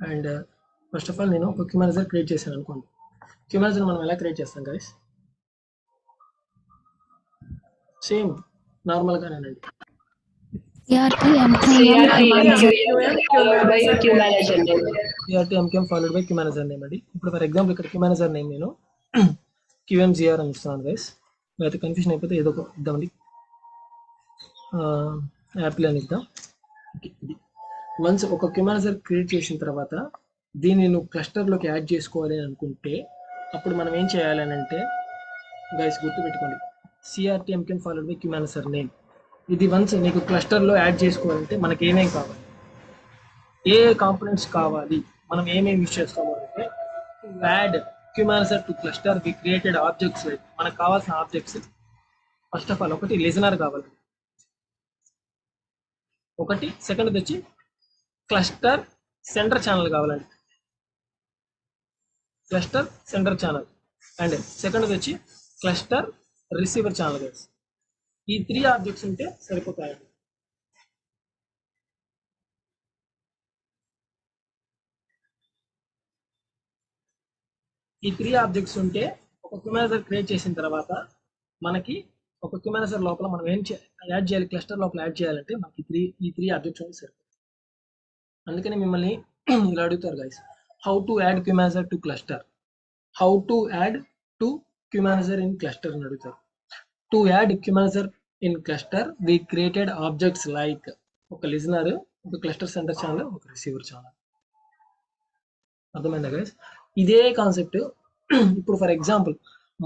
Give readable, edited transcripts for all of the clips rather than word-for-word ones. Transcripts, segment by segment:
And first of all నేను ఒక క్యూమనైజర్ create చేశాను అనుకోండి. క్యూమనైజర్ మనం ఎలా క్రియేట్ చేస్తాం గైస్? సేమ్ నార్మల్గానేనండి. CRT MQM followed by QManager name అండి. ఇప్పుడు ఫర్ ఎగ్జాంపుల్ ఇక్కడ QManager నేమ్ నేను QMGR అని ఇస్తున్నాను గైస్. అయితే కన్ఫ్యూజన్ అయిపోతే ఏదో ఒక ఇద్దామండి, యాపిల్ అని ఇద్దాం. వన్స్ ఒక QManager క్రియేట్ చేసిన తర్వాత దీన్ని నువ్వు క్లస్టర్లోకి యాడ్ చేసుకోవాలి అని అనుకుంటే అప్పుడు మనం ఏం చేయాలి అని అంటే గైస్ గుర్తుపెట్టుకోండి, CRT MQM followed by QManager name. ఇది వన్స్ నీకు క్లస్టర్లో యాడ్ చేసుకోవాలంటే మనకి ఏమేం కావాలి, ఏ కాంపోనెంట్స్ కావాలి, మనం ఏమేమి యూజ్ చేస్తాము అంటే add QManager to cluster we created objects. మనకు కావాల్సిన ఆబ్జెక్ట్స్ ఫస్ట్ ఆఫ్ ఆల్ ఒకటి లిజనర్ కావాలి, ఒకటి సెకండ్ వచ్చి క్లస్టర్ సెంటర్ ఛానల్ కావాలండి, cluster sender channel. And second వచ్చి క్లస్టర్ రిసీవర్ ఛానల్ గైస్. ఈ 3 ఆబ్జెక్ట్స్ ఉంటే సరిపోతాయండి. ఈ 3 ఆబ్జెక్ట్స్ ఉంటే ఒక క్యూమనైజర్ క్రియేట్ చేసిన తర్వాత మనకి ఒక క్యూమనైజర్ లోపల మనం ఏం యాడ్ చేయాలి, క్లస్టర్ లోపల యాడ్ చేయాలంటే మనకి ఈ త్రీ ఆబ్జెక్ట్స్ ఉంటే సరిపోతుంది. అందుకని మిమ్మల్ని ఇలా అడుగుతారు guys, how to add queue manager to cluster, how to add to queue manager in cluster అని అడుగుతారు. To add queue manager in cluster we created objects like ఒక లిజనర్, ఒక క్లస్టర్ సెంటర్ ఛానల్, ఒక రిసీవర్ ఛానల్. అర్థమైందా గైస్? ఇదే కాన్సెప్ట్ ఇప్పుడు for example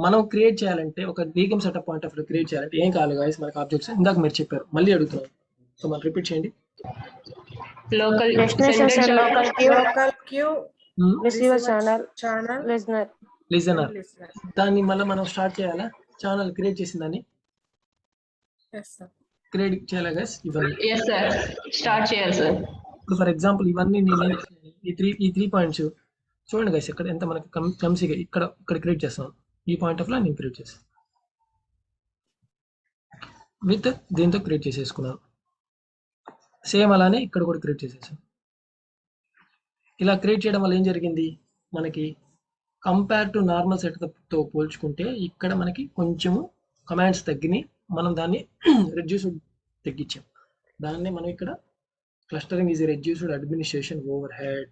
మనం create చేయాలంటే ఒక డీగేమ్ setup point of view create చేయాలంటే ఏం కావాలి గైస్? మనకి ఆబ్జెక్ట్స్ ఇందాక మీరు చెప్పారు, మళ్ళీ అడుగుతున్నాను. సో మనం రిపీట్ చేయండి. local queue receiver channel listener. దాన్ని మళ్ళీ మనం స్టార్ట్ చేయాలా? ఛానల్ క్రియేట్ చేసిన దాన్ని క్రియేట్ చేయాలా గైస్? ఇవన్నీ స్టార్ట్ చేయాలి సార్. ఇప్పుడు ఫర్ ఎగ్జాంపుల్ ఇవన్నీ నేను ఈ త్రీ పాయింట్స్ చూడండి గైస్, ఇక్కడ ఎంత మనకి క్లమ్సీగా ఇక్కడ క్రియేట్ చేస్తాను. ఈ పాయింట్ ఆఫ్ లో నేను క్రియేట్ చేస్తాను విత్ దీంతో క్రియేట్ చేసేసుకున్నాను. సేమ్ అలానే ఇక్కడ కూడా క్రియేట్ చేసేసాను. ఇలా క్రియేట్ చేయడం వల్ల ఏం జరిగింది, మనకి కంపేర్ టు నార్మల్ సెటప్తో పోల్చుకుంటే ఇక్కడ మనకి కొంచెము కమాండ్స్ తగ్గినాయి. మనం దాన్ని రెడ్యూస్డ్ తగ్గించాం. దాన్ని మనం ఇక్కడ clustering is reduced administration over head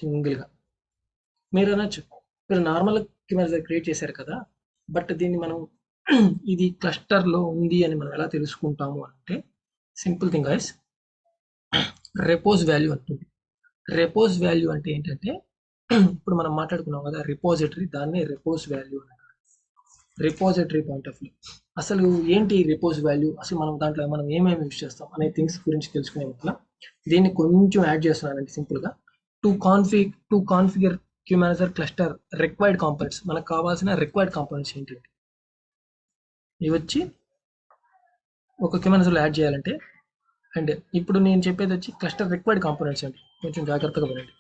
సింగిల్గా. మీరు అనొచ్చు, మీరు నార్మల్ క్యూమనైజర్ క్రియేట్ చేశారు కదా, బట్ దీన్ని మనం ఇది క్లస్టర్లో ఉంది అని మనం ఎలా తెలుసుకుంటాము అంటే simple thing guys, repos value అంటుంది. రెపోజ్ వాల్యూ అంటే ఏంటంటే ఇప్పుడు మనం మాట్లాడుకున్నాం కదా రిపోజిటరీ, దాన్ని రెపోజ్ వాల్యూ అంటారు. రిపోజిటరీ పాయింట్ ఆఫ్ వ్యూ అసలు ఏంటి రిపోజ్ వాల్యూ, అసలు మనం దాంట్లో మనం ఏమేమి యూజ్ చేస్తాం అనే థింగ్స్ గురించి తెలుసుకునే వల్ల దీన్ని కొంచెం యాడ్ చేస్తున్నానండి సింపుల్గా. To configure queue manager cluster required components, మనకు కావాల్సిన రిక్వైర్డ్ కాంపోనెంట్స్ ఏంటంటే ఇవి వచ్చి ఒక క్యూమనైజర్లో యాడ్ చేయాలంటే. అండ్ ఇప్పుడు నేను చెప్పేది వచ్చి క్లస్టర్ రిక్వైర్డ్ కాంపోనెంట్స్ అండి, కొంచెం జాగ్రత్తగా వినండి.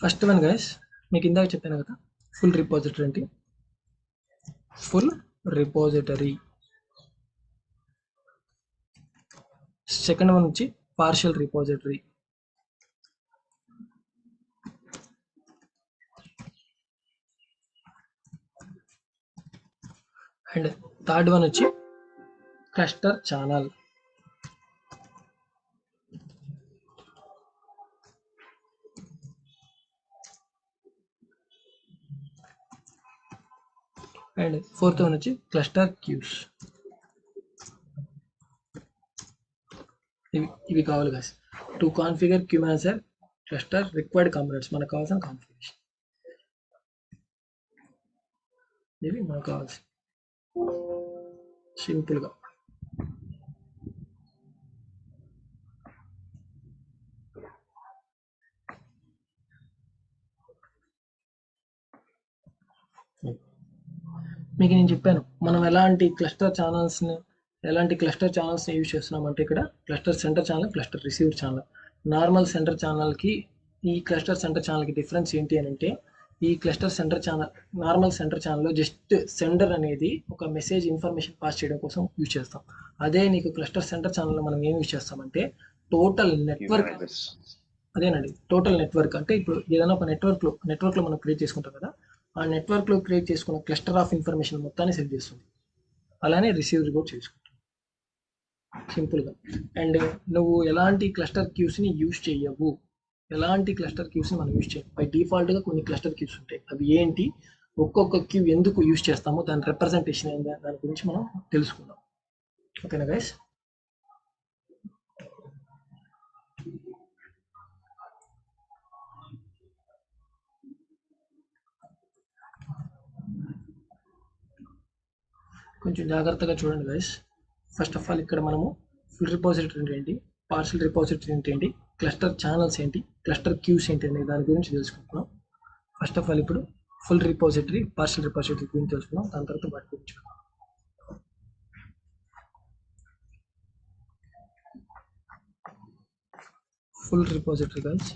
ఫస్ట్ వన్ గైస్, మీకు ఇందాక చెప్పాను కదా ఫుల్ రిపోజిటరీ అంటే ఫుల్ రిపోజిటరీ. సెకండ్ వన్ వచ్చి partial repository. And third one వచ్చి cluster channel. And fourth one వచ్చి క్లస్టర్ క్యూస్. ఇవి కావాలి guys to configure queue manager cluster required components, మనకు కావాల్సిన కాన్ఫిగరేషన్ ఇవి మనకు కావాల్సి సింపుల్గా. మీకు నేను చెప్పాను మనం ఎలాంటి క్లస్టర్ ఛానల్స్ని యూజ్ చేస్తున్నాం అంటే ఇక్కడ cluster sender channel, cluster receiver channel. Normal centre ఛానల్కి ఈ క్లస్టర్ సెంటర్ ఛానల్కి డిఫరెన్స్ ఏంటి అని అంటే, ఈ cluster sender channel, normal centre ఛానల్లో జస్ట్ సెండర్ అనేది ఒక మెసేజ్ ఇన్ఫర్మేషన్ పాస్ చేయడం కోసం యూజ్ చేస్తాం. అదే నీకు క్లస్టర్ సెంటర్ ఛానల్లో మనం ఏం యూజ్ చేస్తామంటే టోటల్ నెట్వర్క్, అదేనండి టోటల్ నెట్వర్క్. అంటే ఇప్పుడు ఏదైనా ఒక నెట్వర్క్లో మనం క్రియేట్ చేసుకుంటాం కదా, ఆ నెట్వర్క్లో క్రియేట్ చేసుకున్న క్లస్టర్ ఆఫ్ ఇన్ఫర్మేషన్ మొత్తాన్ని సెట్ చేస్తుంది. అలానే రిసీవర్ కూడా చేసుకుంటాం సింపుల్గా. అండ్ నువ్వు ఎలాంటి క్లస్టర్ క్యూస్ని యూజ్ చేయవు, ఎలాంటి క్లస్టర్ క్యూస్ని మనం యూజ్ చేయం. బై డిఫాల్ట్గా కొన్ని క్లస్టర్ క్యూస్ ఉంటాయి. అవి ఏంటి, ఒక్కొక్క క్యూ ఎందుకు యూజ్ చేస్తామో దాని రిప్రజెంటేషన్ ఏంటి దాని గురించి మనం తెలుసుకుందాం. ఓకేనా గైస్? కొంచెం జాగ్రత్తగా చూడండి గైస్. ఫస్ట్ ఆఫ్ ఆల్ ఇక్కడ మనము ఫుల్ రిపోజిటరీ ఏంటి, పార్షల్ రిపోజిటరీ ఏంటి, క్లస్టర్ ఛానల్స్ ఏంటి, క్లస్టర్ క్యూస్ ఏంటి అనే దాని గురించి తెలుసుకుంటున్నాం. ఫస్ట్ ఆఫ్ ఆల్ ఇప్పుడు ఫుల్ రిపోజిటరీ, పార్షల్ రిపోజిటరీ గురించి తెలుసుకున్నాం. దాని తర్వాత వాటి గురించి full repository guys.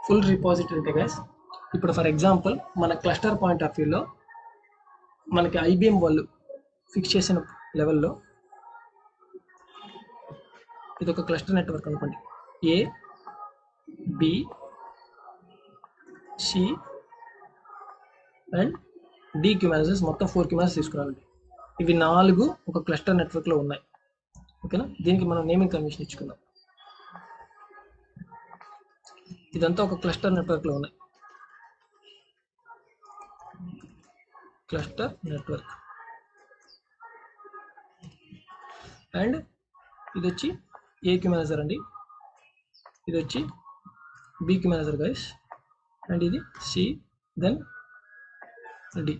Full repository అంటే గైస్, ఇప్పుడు ఫర్ ఎగ్జాంపుల్ మన క్లస్టర్ పాయింట్ ఆఫ్ వ్యూలో మనకి ఐబిఎం వాళ్ళు ఫిక్స్ చేసిన లెవెల్లో ఇది ఒక క్లస్టర్ నెట్వర్క్ అనుకోండి. ఏ, బి, సి అండ్ డి క్యూమాన్సెస్, మొత్తం 4 క్యూమాన్సెస్ తీసుకురావాలి. ఇవి 4 ఒక క్లస్టర్ నెట్వర్క్లో ఉన్నాయి. ఓకేనా? దీనికి మనం నేమింగ్ కన్వెన్షన్ ఇచ్చుకుందాం. ఇదంతా ఒక క్లస్టర్ నెట్వర్క్లో ఉన్నాయి. Cluster network. అండ్ ఇది వచ్చి ఏ క్యూ మేనేజర్ అండి, ఇది వచ్చి B Q manager guys, and ఇది సి, దెన్ డి.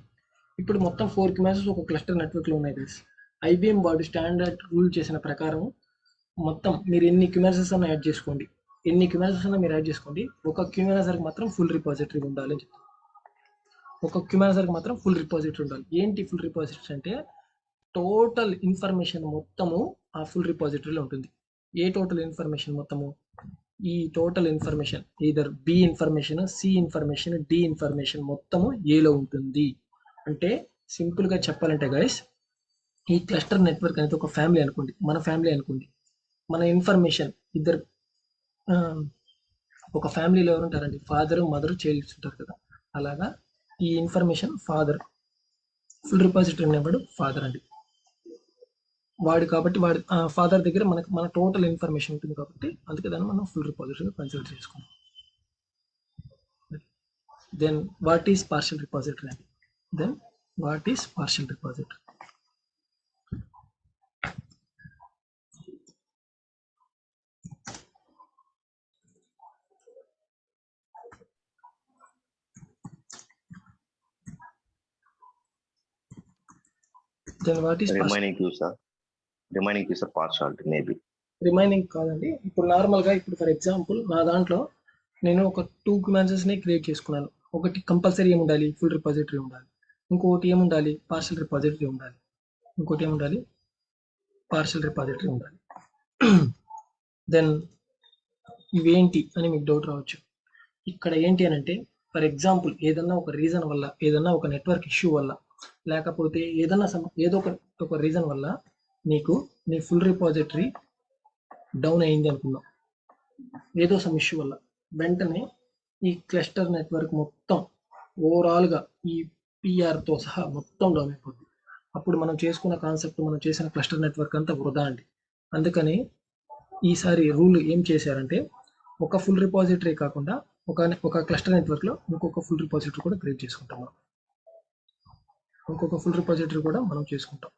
ఇప్పుడు మొత్తం 4 క్యూ మేనేజర్స్ ఒక క్లస్టర్ నెట్వర్క్లో ఉన్నాయి గైస్. ఐబిఎం వాడు స్టాండర్డ్ రూల్ చేసిన ప్రకారం మొత్తం మీరు ఎన్ని క్యూ మేనేజర్స్ అన్న యాడ్ చేసుకోండి, ఎన్ని క్యూ మేనేజర్స్ అన్న మీరు యాడ్ చేసుకోండి, ఒక క్యూ మేనేజర్కి మాత్రం ఫుల్ రిపోజిటరీ ఉండాలి అని చెప్తాను. ఒక క్యూ మేనేజర్కి మాత్రం ఫుల్ రిపోజిటరీ ఉండాలి. ఏంటి ఫుల్ రిపోజిటరీ అంటే, టోటల్ ఇన్ఫర్మేషన్ మొత్తము ఆ ఫుల్ రిపోజిటరీలో ఉంటుంది. ఏ టోటల్ ఇన్ఫర్మేషన్ మొత్తము? ఈ total information either B information, C information, D information మొత్తము ఏలో ఉంటుంది. అంటే సింపుల్గా చెప్పాలంటే గైస్, ఈ క్లస్టర్ నెట్వర్క్ అనేది ఒక ఫ్యామిలీ అనుకోండి, మన ఫ్యామిలీ అనుకోండి. మన ఇన్ఫర్మేషన్ ఇద్దరు ఒక ఫ్యామిలీలో ఎవరు ఉంటారండి, ఫాదర్, మదర్, చైల్డ్స్ ఉంటారు కదా. అలాగా ఈ ఇన్ఫర్మేషన్ ఫాదర్, ఫుల్ రిపోజిటరీ అనేవాడు ఫాదర్ అండి. వాడు కాబట్టి వాడి ఫాదర్ దగ్గర మన టోటల్ ఇన్ఫర్మేషన్ ఉంటుంది కాబట్టి అందుకే దాన్ని మనం ఫుల్ రిపోజిటరీగా కన్సిడర్ చేసుకుంటాం. Then what is partial repository అండి? Then what is partial repository? Then what is remaining queues are partiality maybe. Remaining కాదండి. ఇప్పుడు నార్మల్గా ఇప్పుడు ఫర్ ఎగ్జాంపుల్ నా దాంట్లో నేను ఒక 2 క్యూమాన్సెస్ని క్రియేట్ చేసుకున్నాను. ఒకటి కంపల్సరీ ఏముండాలి, ఫుల్ రిపోజిటరీ ఉండాలి. ఇంకోటి ఏముండాలి, పార్షియల్ రిపోజిటరీ ఉండాలి. ఇంకోటి ఏముండాలి, పార్షియల్ రిపోజిటరీ ఉండాలి. దెన్ ఇవేంటి అని మీకు డౌట్ రావచ్చు. ఇక్కడ ఏంటి అని అంటే, ఫర్ ఎగ్జాంపుల్ ఏదన్నా ఒక రీజన్ వల్ల, ఏదన్నా ఒక నెట్వర్క్ ఇష్యూ వల్ల, లేకపోతే ఏదో ఒక రీజన్ వల్ల నీకు నీ ఫుల్ రిపోజిటరీ డౌన్ అయింది అనుకుందాం. ఏదో సమ్ ఇష్యూ వల్ల వెంటనే ఈ క్లస్టర్ నెట్వర్క్ మొత్తం ఓవరాల్గా ఈ పిఆర్తో సహా మొత్తం డౌన్ అయిపోద్ది. అప్పుడు మనం చేసుకున్న కాన్సెప్ట్, మనం చేసిన క్లస్టర్ నెట్వర్క్ అంతా వృధా అండి. అందుకని ఈసారి రూల్ ఏం చేశారంటే, ఒక ఫుల్ రిపోజిటరీ కాకుండా ఒక క్లస్టర్ నెట్వర్క్లో ఇంకొక ఫుల్ రిపోజిటరీ కూడా క్రియేట్ చేసుకుంటాం. ఇంకొక ఫుల్ రిపోజిటరీ కూడా మనం చేసుకుంటాం,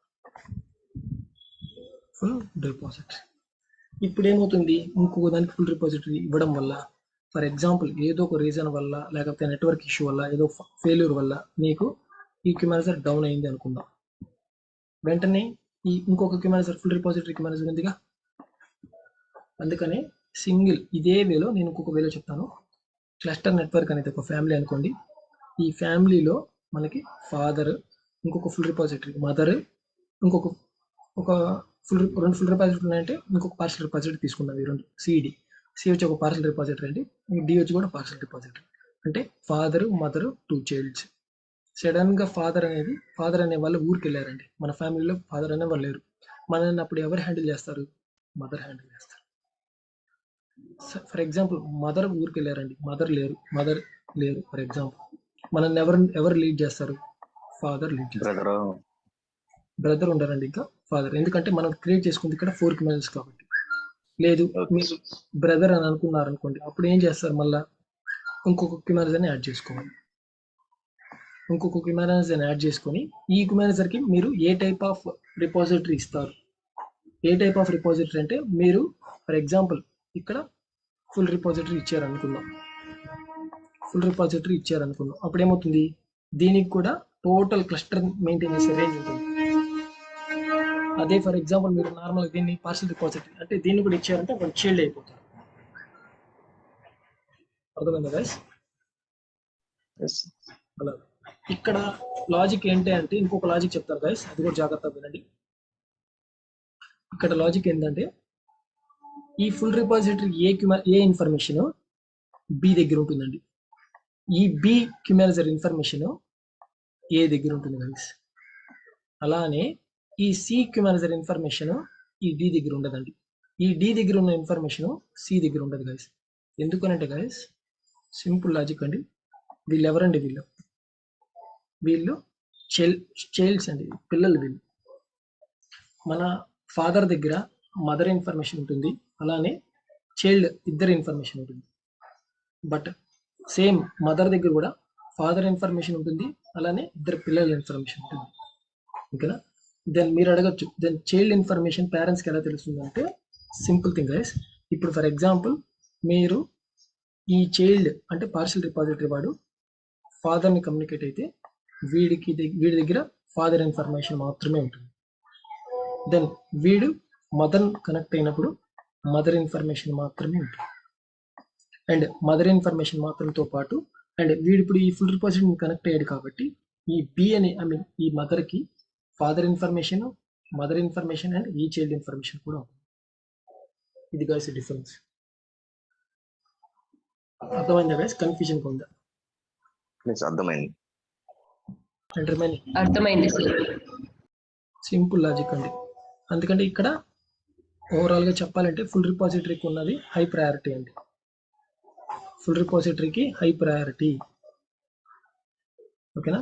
ఫుల్ రిపోజిటరీ. ఇప్పుడు ఏమవుతుంది, ఇంకొక దానికి ఫుల్ రిపోజిటరీ ఇవ్వడం వల్ల ఫర్ ఎగ్జాంపుల్ ఏదో ఒక రీజన్ వల్ల లేకపోతే నెట్వర్క్ ఇష్యూ వల్ల ఏదో ఫెయిల్యూర్ వల్ల నీకు ఈ క్యూ మేనేజర్ డౌన్ అయింది అనుకుందాం. వెంటనే ఈ ఇంకొక Q manager full repository queue manager ఉందిగా, అందుకనే సింగిల్ ఇదే వేలో నేను ఇంకొక వేలో చెప్తాను. క్లస్టర్ నెట్వర్క్ అనేది ఒక ఫ్యామిలీ అనుకోండి. ఈ ఫ్యామిలీలో మనకి ఫాదర్, ఇంకొక ఫుల్ రిపాజిటరీ మదర్, ఇంకొక రెండు ఫుల్ రిపాజిటరీ ఉన్నాయంటే ఇంకొక పార్షల్ రిపాజిటరీ తీసుకున్నాం. ఈ రెండు సి వచ్చి ఒక పార్షల్ రిపాజిటరీ అండి, డి వచ్చి కూడా పార్షల్ రిపాజిటరీ. అంటే ఫాదర్ మదర్ 2 చైల్డ్స్. సడన్ గా ఫాదర్ అనే వాళ్ళు ఊరికి వెళ్ళారండి. మన ఫ్యామిలీలో ఫాదర్ అనే వాళ్ళు లేరు. మనల్ని అప్పుడు ఎవరు హ్యాండిల్ చేస్తారు? మదర్ హ్యాండిల్ చేస్తారు. ఫర్ ఎగ్జాంపుల్ మదర్ ఊరికి వెళ్ళారండి, మదర్ లేరు ఫర్ ఎగ్జాంపుల్. మనల్ని ఎవరు లీడ్ చేస్తారు? ఫాదర్ లీడ్ చేస్తారు. బ్రదర్ ఉండరండి, ఇంకా ఫాదర్. ఎందుకంటే మనం క్రియేట్ చేసుకుంది ఇక్కడ 4 క్యూ మేనేజర్స్ కాబట్టి. లేదు మీరు బ్రదర్ అని అనుకున్నారు అనుకోండి, అప్పుడు ఏం చేస్తారు? మళ్ళా ఇంకొక క్యూ మేనేజర్ని యాడ్ చేసుకోవాలి. ఇంకొక క్యూ మేనేజర్ని యాడ్ చేసుకొని ఈ క్యూ మేనేజర్కి మీరు ఏ టైప్ ఆఫ్ రిపాజిటరీ ఇస్తారు? ఏ టైప్ ఆఫ్ రిపాజిటరీ అంటే మీరు ఫర్ ఎగ్జాంపుల్ ఇక్కడ ఫుల్ రిపాజిటరీ ఇచ్చారనుకుందాం. అప్పుడు ఏమవుతుంది? దీనికి కూడా టోటల్ క్లస్టర్ మెయింటైన్ చేసే రేంజ్ ఉంటుంది. అదే ఫర్ ఎగ్జాంపుల్ మీరు నార్మల్ దీన్ని పార్షల్ రిపాజిటరీ అంటే దీన్ని కూడా ఇచ్చారంటే అప్పుడు చైల్డ్ అయిపోతుంది. అర్థమైందా గైస్? అలా ఇక్కడ లాజిక్ ఏంటి అంటే ఇంకొక లాజిక్ చెప్తారు గైస్, అది కూడా జాగ్రత్తగా వినండి. ఇక్కడ లాజిక్ ఏంటంటే ఈ ఫుల్ రిపాజిటరీ ఏ ఇన్ఫర్మేషన్ బి దగ్గర ఉంటుందండి. ఈ బి క్యూ మేనేజర్ ఇన్ఫర్మేషన్ ఏ దగ్గర ఉంటుంది గైస్. అలానే ఈ సి క్యూ మేనేజర్ ఇన్ఫర్మేషన్ ఈ డి దగ్గర ఉండదండి. ఈ డి దగ్గర ఉన్న ఇన్ఫర్మేషన్ సి దగ్గర ఉండదు గైస్. ఎందుకనంటే గైస్ సింపుల్ లాజిక్ అండి. వీళ్ళు ఎవరండి? వీళ్ళు చైల్డ్స్ అండి, పిల్లలు. వీళ్ళు మన ఫాదర్ దగ్గర మదర్ ఇన్ఫర్మేషన్ ఉంటుంది, అలానే చైల్డ్ ఇద్దరు ఇన్ఫర్మేషన్ ఉంటుంది. బట్ సేమ్ మదర్ దగ్గర కూడా ఫాదర్ ఇన్ఫర్మేషన్ ఉంటుంది, అలానే ఇద్దరు పిల్లల ఇన్ఫర్మేషన్ ఉంటుంది. ఓకేనా? దెన్ మీరు అడగచ్చు, దెన్ చైల్డ్ ఇన్ఫర్మేషన్ పేరెంట్స్కి ఎలా తెలుస్తుంది అంటే సింపుల్ థింగ్ గైస్. ఇప్పుడు ఫర్ ఎగ్జాంపుల్ మీరు ఈ చైల్డ్ అంటే పార్షల్ రిపాజిటరీ వాడు ఫాదర్ని కమ్యూనికేట్ అయితే వీడి దగ్గర ఫాదర్ ఇన్ఫర్మేషన్ మాత్రమే ఉంటుంది. దెన్ వీడు మదర్ కనెక్ట్ అయినప్పుడు మదర్ ఇన్ఫర్మేషన్ మాత్రమే ఉంటుంది. అండ్ మదర్ ఇన్ఫర్మేషన్ మాత్రంతో పాటు అండ్ వీడు ఇప్పుడు ఈ ఫుల్ రిపాజిటరీ కనెక్ట్ అయ్యాడు కాబట్టి ఈ బి అని ఈ మదర్కి father information, mother information and ఈ చైల్డ్ ఇన్ఫర్మేషన్ కూడా ఉంటుంది. ఇది గైస్ డిఫరెన్స్. అర్థమైందా గైస్? కన్ఫ్యూజన్ ఉందా? అర్థమైంది. అర్థమైంది సార్. సింపుల్ లాజిక్ అండి. అందుకంటే ఇక్కడ ఓవరాల్ గా చెప్పాలంటే ఫుల్ రిపాజిటరీకి ఉన్నది హై ప్రయారిటీ అండి. ఫుల్ రిపాజిటరీకి హై ప్రయారిటీ. ఓకేనా?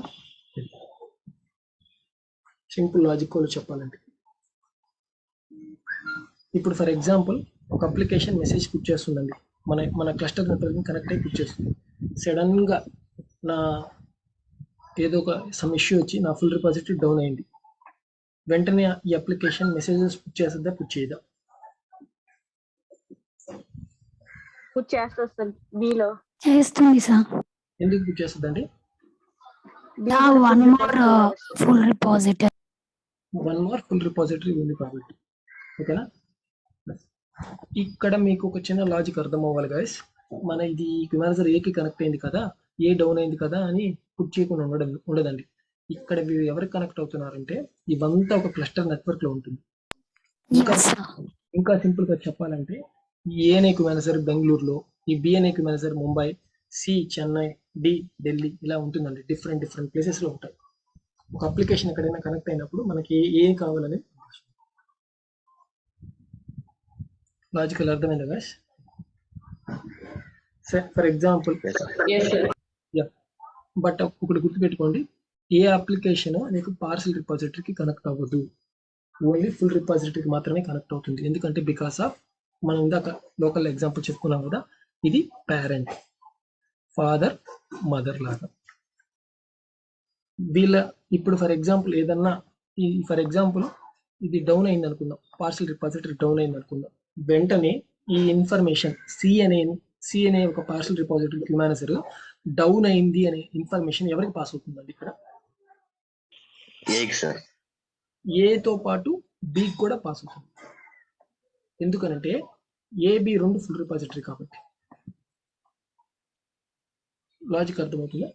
సింపుల్ లాజిక్ కూడా చెప్పాలంటే ఇప్పుడు ఫర్ ఎగ్జాంపుల్ ఒక అప్లికేషన్ మెసేజ్ పుట్ చేస్తుందండి. మన క్లస్టర్ నెట్వర్క్ కనెక్ట్ అయ్యి పుట్ చేస్తుంది. సడన్ గా నా ఏదో ఒక సమ్ ఇష్యూ వచ్చి నా ఫుల్ రిపాజిటరీ డౌన్ అయింది. వెంటనే ఈ అప్లికేషన్ మెసేజెస్ పుట్ చేస్తుందా, పుట్ చేయదా? పుట్ చేస్తారు సార్. బిలో చేస్తుంది సార్. ఎందుకు పుట్ చేస్తుందండి? వన్ మోర్ ఫుల్ రిపాజిటరీ ఉంది కాబట్టి. ఓకేనా? ఇక్కడ మీకు ఒక చిన్న లాజిక్ అర్థం అవ్వాలి గైస్. మన ఇది క్యూమేనేజర్ ఏకి కనెక్ట్ అయింది కదా, ఏ డౌన్ అయింది కదా అని పుట్ చేయకుండా ఉండదండి. ఇక్కడ ఎవరికి కనెక్ట్ అవుతున్నారంటే ఇవంతా ఒక క్లస్టర్ నెట్వర్క్ లో ఉంటుంది. ఇంకా సింపుల్ గా చెప్పాలంటే ఈ ఏ అనే క్యూమేనేజర్ బెంగళూరులో, ఈ బి అనే క్యూమేనేజర్ ముంబై, సి చెన్నై, డి ఢిల్లీ, ఇలా ఉంటుందండి. డిఫరెంట్ ప్లేసెస్ లో ఉంటాయి. ఒక అప్లికేషన్ ఎక్కడైనా కనెక్ట్ అయినప్పుడు మనకి ఏం కావాలని లాజికల్ అర్థమైందా గైస్? ఫర్ ఎగ్జాంపుల్ బట్ ఒకటి గుర్తుపెట్టుకోండి, ఏ అప్లికేషన్ మీకు పార్సల్ రిపాజిటరీకి కనెక్ట్ అవ్వదు. ఓన్లీ ఫుల్ రిపాజిటరీకి మాత్రమే కనెక్ట్ అవుతుంది. ఎందుకంటే బికాస్ ఆఫ్ మనం ఇందాక లోకల్ ఎగ్జాంపుల్ చెప్పుకున్నాం కదా, ఇది పేరెంట్, ఫాదర్, మదర్ లాగా. వీళ్ళ ఇప్పుడు ఫర్ ఎగ్జాంపుల్ ఏదన్నా ఫర్ ఎగ్జాంపుల్ ఇది డౌన్ అయింది అనుకుందాం, పార్సల్ రిపాజిటరీ డౌన్ అయింది అనుకుందాం. వెంటనే ఈ ఇన్ఫర్మేషన్ సి అనే సి అనే ఒక partial repository queue manager down అయింది అనే ఇన్ఫర్మేషన్ ఎవరికి పాస్ అవుతుందండి ఇక్కడ? A sir. ఏతో పాటు బికి కూడా పాస్ అవుతుంది. ఎందుకనంటే ఏబి రెండు ఫుల్ రిపాజిటరీ కాబట్టి. లాజిక్ అర్థమవుతుందా?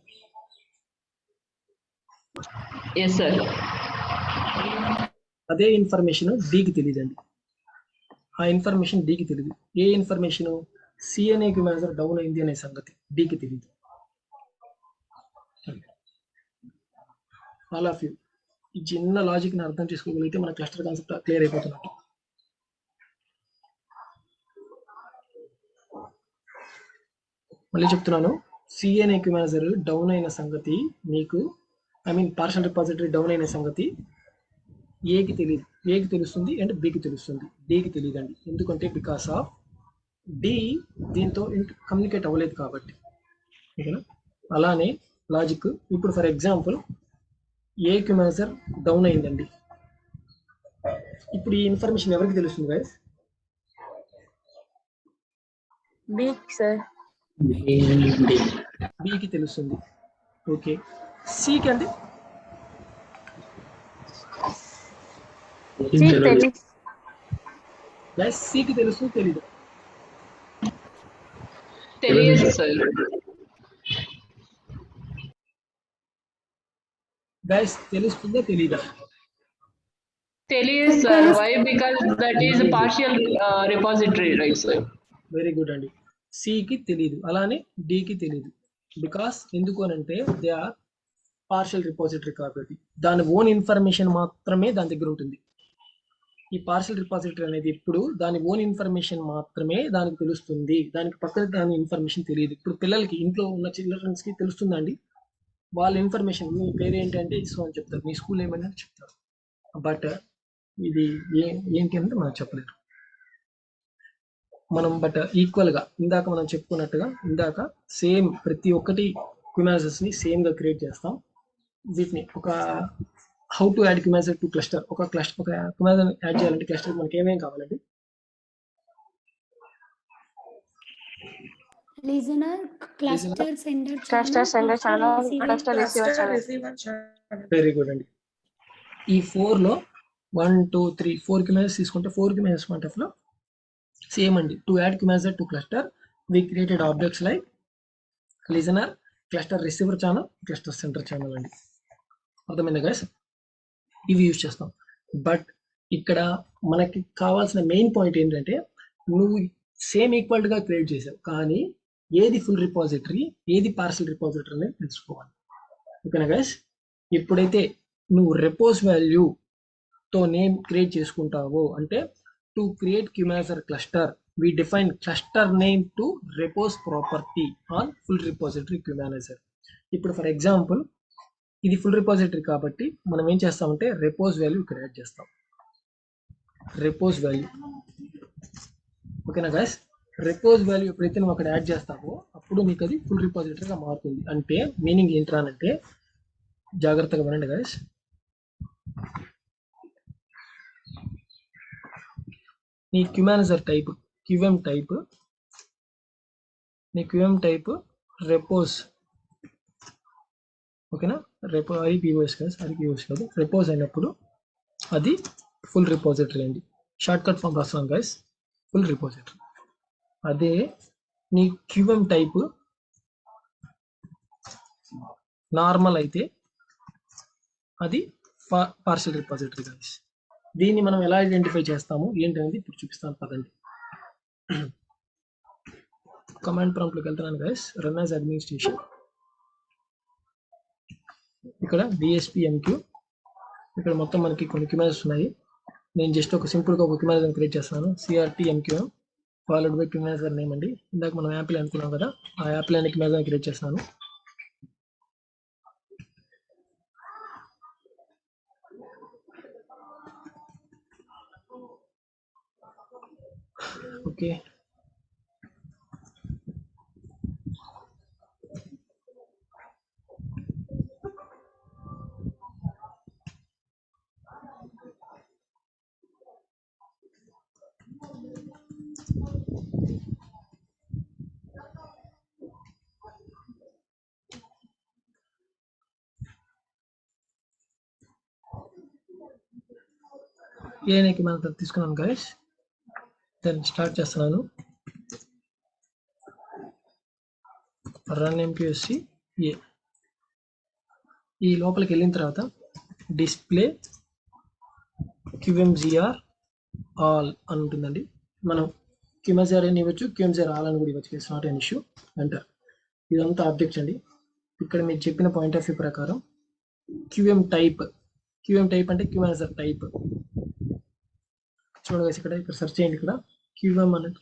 Yes sir. అదే ఇన్ఫర్మేషన్ డికి తెలియదండి. ఆ ఇన్ఫర్మేషన్ డికి తెలియదు. ఏ ఇన్ఫర్మేషన్? సి అనే క్యూ మేనేజర్ డౌన్ అయింది అనే సంగతి డికి తెలియదు. ఆల్ ఆఫ్ యూ ఈ చిన్న లాజిక్ ని అర్థం చేసుకోగలిగితే మన క్లస్టర్ కాన్సెప్ట్ క్లియర్ అయిపోతున్నట్టు. మళ్ళీ చెప్తున్నాను, సి అనే క్యూ మేనేజర్ డౌన్ అయిన సంగతి మీకు, పార్షల్ రిపాజిటరీ డౌన్ అయిన సంగతి ఏకి తెలియదు. ఏకి తెలుస్తుంది అండ్ బికి తెలుస్తుంది, డికి తెలియదండి. ఎందుకంటే బికాస్ ఆఫ్ డి దీంతో కమ్యూనికేట్ అవ్వలేదు కాబట్టి. ఓకేనా? అలానే లాజిక్. ఇప్పుడు for example A Q manager down అయిందండి. ఇప్పుడు ఈ ఇన్ఫర్మేషన్ ఎవరికి తెలుస్తుంది గైస్? Big sir. బికి తెలుస్తుంది. ఓకే, సికి అండి? గైస్ సికి తెలుసు తెలీదు? తెలియదు సార్. గైస్ తెలుస్తుందా తెలీదా? తెలియదు sir. Why? Because that is partial repository, right sir? Very good అండి. సికి తెలీదు, అలానే డికి తెలీదు. బికాస్ ఎందుకు అనంటే దే ఆర్ పార్షల్ రిపాజిటరీ కాబట్టి దాని ఓన్ ఇన్ఫర్మేషన్ మాత్రమే దాని దగ్గర ఉంటుంది. ఈ పార్షల్ రిపాజిటరీ అనేది ఇప్పుడు దాని ఓన్ ఇన్ఫర్మేషన్ మాత్రమే దానికి తెలుస్తుంది. దానికి పక్కన దాని ఇన్ఫర్మేషన్ తెలియదు. ఇప్పుడు పిల్లలకి, ఇంట్లో ఉన్న చిల్డ్రన్స్ కి తెలుస్తుందండి వాళ్ళ ఇన్ఫర్మేషన్. మీ పేరు ఏంటంటే ఇసు అని చెప్తారు, మీ స్కూల్ ఏమైనా చెప్తారు. బట్ ఇది ఏంటి అంటే మనం చెప్పలేరు మనం. బట్ ఈక్వల్ గా ఇందాక మనం చెప్పుకున్నట్టుగా, ఇందాక సేమ్ ప్రతి ఒక్కటి క్యూ మేనేజర్స్ ని సేమ్ గా క్రియేట్ చేస్తాం. వీటిని ఒక how to add Q manager to cluster, ఒక క్యూ మేనేజర్ యాడ్ చేయాలంటే క్లస్టర్ మనకి ఏమేమి కావాలండి? Listener, cluster, sender Cluster sender channel, cluster receiver channel. Very good అండి. ఈ 4 లో 1 2 3 4 క్యూ మేనేజర్స్ తీసుకుంటే 4 క్యూ మేనేజర్స్ పాయింట్ ఆఫ్ లో సేమ్ అండి. To add Q manager to cluster we created objects like listener, cluster receiver channel, cluster sender channel అండి. అర్థమైందా guys? ఇవి use చేస్తాం. బట్ ఇక్కడ మనకి కావాల్సిన మెయిన్ పాయింట్ ఏంటంటే నువ్వు సేమ్ ఈక్వల్ గా క్రియేట్ చేసావు, కానీ ఏది ఫుల్ రిపాజిటరీ ఏది పార్షల్ రిపాజిటరీ అనేది తెలుసుకోవాలి. ఓకేనా గైస్? ఎప్పుడైతే నువ్వు రెపోజ్ వాల్యూ తో నేమ్ క్రియేట్ చేసుకుంటావో, అంటే to create queue manager cluster we define cluster name to repos property on full repository queue manager. ఇప్పుడు ఫర్ ఎగ్జాంపుల్ ఇది ఫుల్ రిపాజిటరీ కాబట్టి మనం ఏం చేస్తామంటే రెపోజ్ వాల్యూ ఇక్కడ యాడ్ చేస్తాం. Repos value. ఓకేనా గైస్? రెపోజ్ వాల్యూ ఎప్పుడైతే నువ్వు అక్కడ యాడ్ చేస్తావో అప్పుడు నీకు అది ఫుల్ రిపాజిటరీగా మారుతుంది. అంటే మీనింగ్ ఏంట్రా అంటే, జాగ్రత్తగా వినండి గైస్. నీ queue manager type QM type, నీ క్యూఎం టైప్ రెపోజ్. ఓకేనా? రెపో ఐపీఓఎస్ కాదు, ఐపీఓఎస్ కాదు, రెపోజ్ అయినప్పుడు అది ఫుల్ రిపాజిటరీ అండి. షార్ట్ కట్ ఫామ్ రాస్తున్నాం గైస్, ఫుల్ రిపాజిటరీ. అదే నీ క్యూఎం టైప్ నార్మల్ అయితే అది పార్షల్ రిపాజిటరీ గైస్. దీన్ని మనం ఎలా ఐడెంటిఫై చేస్తాము ఏంటనేది ఇప్పుడు చూపిస్తాను పదండి. కమాండ్ ప్రాంప్ట్ లోకి వెళ్తున్నాను గైస్. రన్ యాజ్ అడ్మినిస్ట్రేషన్, ఇక్కడ డిఎస్పిఎంక్యూ, ఇక్కడ మొత్తం మనకి కొన్ని క్యూ మేనేజర్స్ ఉన్నాయి. నేను జస్ట్ ఒక సింపుల్ గా ఒక క్యూ మేనేజర్ క్రియేట్ చేస్తాను. CRT MQM followed by queue manager name అండి. ఇందాక మనం యాప్లు అనుకున్నాం కదా, ఆ యాప్లు అనే క్యూ మేనేజర్ క్రియేట్ చేస్తాను. ఓకే, ఏఐకి మనం తీసుకున్నాను గైస్. దాన్ని స్టార్ట్ చేస్తున్నాను. Run MQSC A. ఈ లోపలికి వెళ్ళిన తర్వాత డిస్ప్లే QMGR ఆల్ అని ఉంటుందండి. మనం QMGR అని ఇవ్వచ్చు, QMGR ఆల్ అని కూడా ఇవ్వచ్చు. It's not an issue. Enter. ఇదంతా ఆబ్జెక్ట్స్ అండి. ఇక్కడ మీరు చెప్పిన పాయింట్ ఆఫ్ వ్యూ ప్రకారం QM టైప్ అంటే QMGR టైప్. చూడండి guys, ఇక్కడ సెర్చ్ చేయండి. ఇక్కడ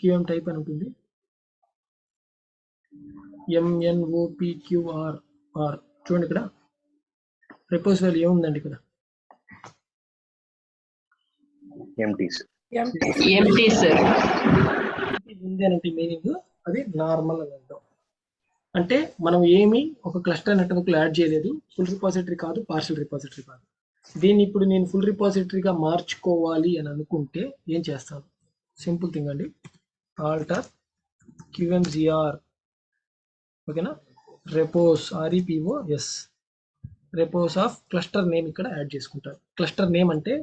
QM టైప్ అని ఉంటుంది. MNOPQR చూడండి. ఇక్కడ రిపోజ్ వాల్యూ ఏముందండి? ఇక్కడ empty sir. ఉంది అంటే మీనింగ్ అది నార్మల్ అని అంటాం. అంటే మనం ఏమి ఒక క్లస్టర్ నెట్వర్క్ లో యాడ్ చేయలేదు. ఫుల్ రిపాజిటరీ కాదు, పార్షియల్ రిపాజిటరీ కాదు. దీన్ని ఇప్పుడు నేను ఫుల్ రిపాజిటరీగా మార్చుకోవాలి అని అనుకుంటే ఏం చేస్తాను? సింపుల్ థింగ్ అండి. ఆల్టర్ QMGR, ఓకేనా, రెపోస్ REPOS, రెపోస్ ఆఫ్ క్లస్టర్ నేమ్ ఇక్కడ యాడ్ చేసుకుంటారు. క్లస్టర్ నేమ్ అంటే